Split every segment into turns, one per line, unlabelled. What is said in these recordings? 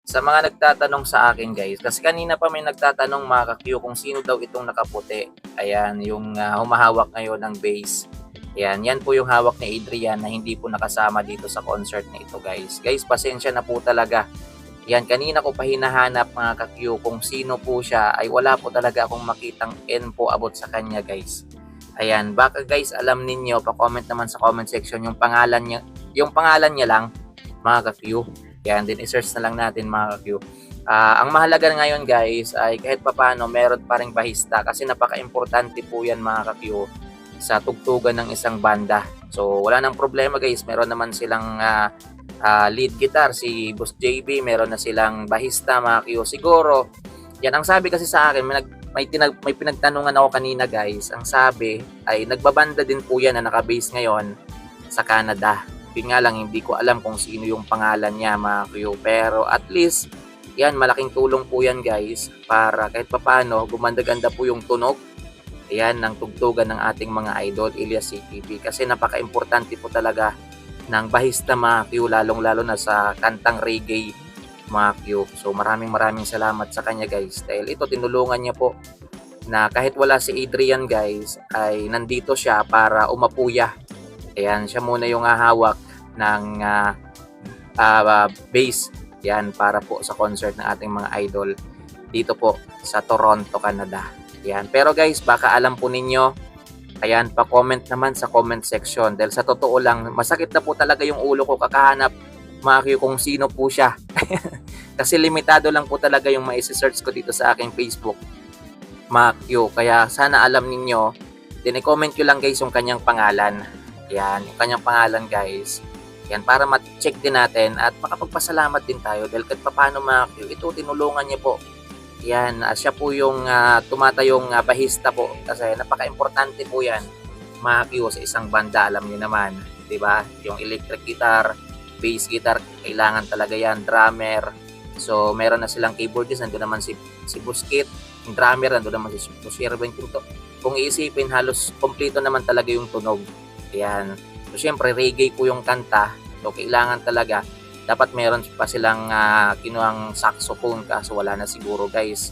Sa mga nagtatanong sa akin guys, kasi kanina pa may nagtatanong mga ka-Q kung sino daw itong nakaputi. Ayan, yung humahawak ngayon ng bass. Ayan, yan po yung hawak ni Adrian na hindi po nakasama dito sa concert na ito guys. Guys, pasensya na po talaga. Yan, kanina ko pa hinahanap mga ka-Q kung sino po siya ay wala po talaga akong makitang info about sa kanya guys. Ayan, baka guys alam ninyo, pa-comment naman sa comment section yung pangalan niya lang mga ka-Q. Yan, din i-search na lang natin mga ka-Q. Ang mahalaga ngayon guys ay kahit papano meron pa ring bahista kasi napaka-importante po yan mga ka-Q sa tugtugan ng isang banda. So wala nang problema guys, meron naman silang lead guitar si Boss JB, meron na silang bahista mga Q. Siguro, yan ang sabi kasi sa akin, may pinagtanungan ako kanina guys. Ang sabi ay nagbabanda din po yan na naka-base ngayon sa Canada. Yun nga lang, hindi ko alam kung sino yung pangalan niya mga Q. Pero at least, yan, malaking tulong po yan guys para kahit papano gumanda-ganda po yung tunog ayan, ng tugtugan ng ating mga idol, Elias CTV. Kasi napaka-importante po talaga ng bahista mga Q, lalong-lalo na sa kantang reggae mga Q. So maraming salamat sa kanya guys. Dahil ito, tinulungan niya po na kahit wala si Adrian guys, ay nandito siya para umapuya. Ayan, siya muna yung hawak ng bass. Yan, para po sa concert ng ating mga idol dito po sa Toronto, Canada. Yan. Pero guys, baka alam po ninyo, ayan, pa-comment naman sa comment section. Dahil sa totoo lang, masakit na po talaga yung ulo ko kakahanap mga Q kung sino po siya. Kasi limitado lang po talaga yung ma-search ko dito sa aking Facebook mga Q. Kaya sana alam ninyo, din-comment ko lang guys yung kanyang pangalan. Yan, yung kanyang pangalan guys. Yan, para ma-check din natin at makapagpasalamat din tayo dahil kahit paano mga Q, ito tinulungan niya po. Yan, siya po yung tumatayong bahista po kasi napaka-importante po yan mga Q sa isang banda, alam niyo naman, 'di ba? Yung electric guitar, bass guitar, kailangan talaga yan, drummer. So, meron na silang keyboardist, nandoon naman si Buskit, yung drummer, nandoon naman si Sherwin. Kung iisipin, halos kompleto naman talaga yung tunog. Yan. So, syempre, reggae po yung kanta. So, kailangan talaga, dapat meron pa silang kinuhang saxophone kaso wala na siguro guys.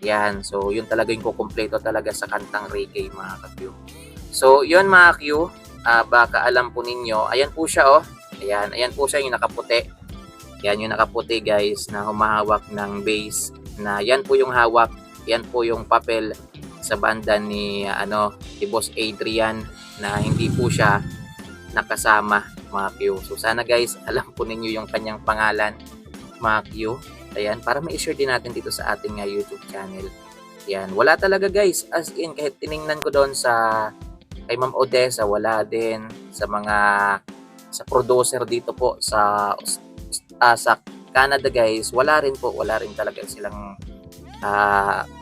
Yan. So, yun talaga yung kukumpleto talaga sa kantang reggae mga ka-Q. So, yun mga Q. Baka alam po ninyo. Ayan po siya oh. Ayan po siya yung nakaputi. Yan yung nakaputi guys na humahawak ng bass. Na yan po yung hawak. Yan po yung papel sa banda ni Boss Adrian na hindi po siya nakasama mga Q. So sana guys, alam po ninyo yung kanyang pangalan mga Q. Ayan, para ma-share din natin dito sa ating YouTube channel. Ayan, wala talaga guys. As in, kahit tiningnan ko doon kay Ma'am Odessa, wala din. Sa producer dito po sa Canada guys, wala rin talaga silang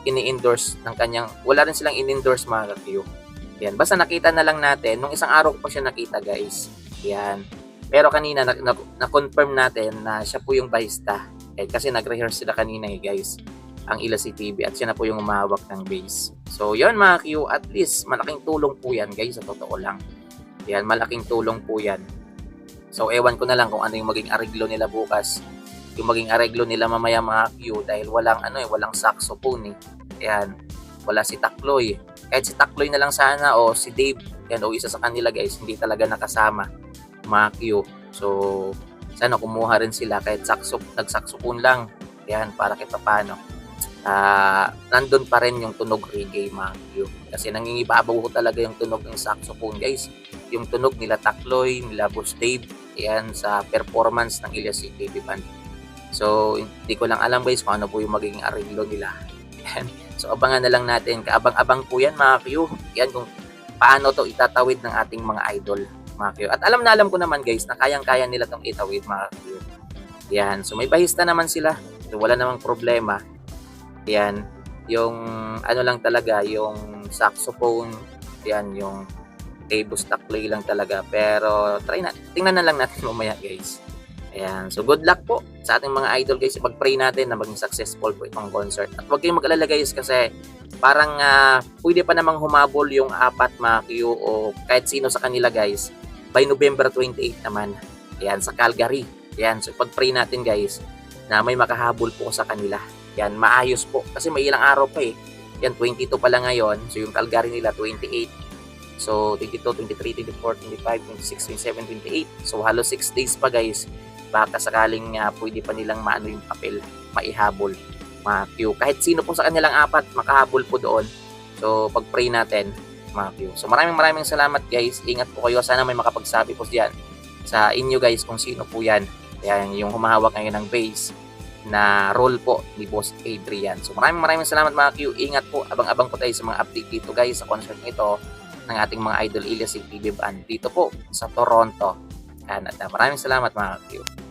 ini-endorse ng kanyang, wala rin silang in-endorse mga Q. Yan, basta nakita na lang natin, nung isang araw ko pa siya nakita guys. Yan. Pero kanina na-confirm natin na siya po yung bahista. Kasi nag-rehearse sila kanina guys, ang Elias CTV at siya na po yung umahawak ng bass. So yun mga Q, at least malaking tulong po yan guys, sa totoo lang. Yan, malaking tulong po yan. So ewan ko na lang kung ano yung maging arreglo nila bukas. Yung maging arreglo nila mamaya mga Q dahil walang saxophone Yan, wala si Takloy. Kahit si Takloy na lang sana o si Dave, yan o isa sa kanila guys, hindi talaga nakasama mga Q. So sana kumuha rin sila kahit nag-saxophone lang. Yan, para kahit paano nandun pa rin yung tunog reggae mga Q. Kasi nangingibabaw ko talaga yung tunog ng saxophone guys. Yung tunog nila Takloy, nila Boss Dave, yan sa performance ng Elias CTV Band. So hindi ko lang alam guys kung ano po yung magiging arreglo nila. Yan. So abangan na lang natin, kaabang-abang po yan mga Q. Yan kung paano to itatawid ng ating mga idol mga Q. At alam ko naman guys na kayang-kaya nila tong itawid mga Q. Yan, so may bahista naman sila. So wala namang problema. Yan, yung lang talaga, yung saxophone, yan yung Boss Takloy lang talaga. Pero tingnan na lang natin mamaya guys. Ayan, so good luck po sa ating mga idol guys. Pag-pray natin na maging successful po itong concert. At huwag kayong mag-alala guys kasi parang pwede pa namang humabol yung 4 mga Q o kahit sino sa kanila guys by November 28 naman. Ayan, sa Calgary. Ayan, so pag-pray natin guys na may makahabol po sa kanila. Yan, maayos po. Kasi may ilang araw pa eh. Yan, 22 pa lang ngayon. So yung Calgary nila, 28. So 22, 23, 24, 25, 26, 27, 28. So halos 6 days pa guys. Baka sakaling pwede pa nilang maano yung papel, maihabol. Mga Q. Kahit sino po sa kanilang apat, makahabol po doon. So pag-pray natin, mga Q. So maraming salamat guys. Ingat po kayo. Sana may makapagsabi po diyan sa inyo guys kung sino po yan. Yan yung humahawak ngayon ng base na role po ni Boss Adrian. So maraming salamat mga Q. Ingat po. Abang-abang po tayo sa mga update dito guys sa concert nito ng ating mga idol Ilya TV Band dito po sa Toronto, Canada. Maraming salamat mga Q.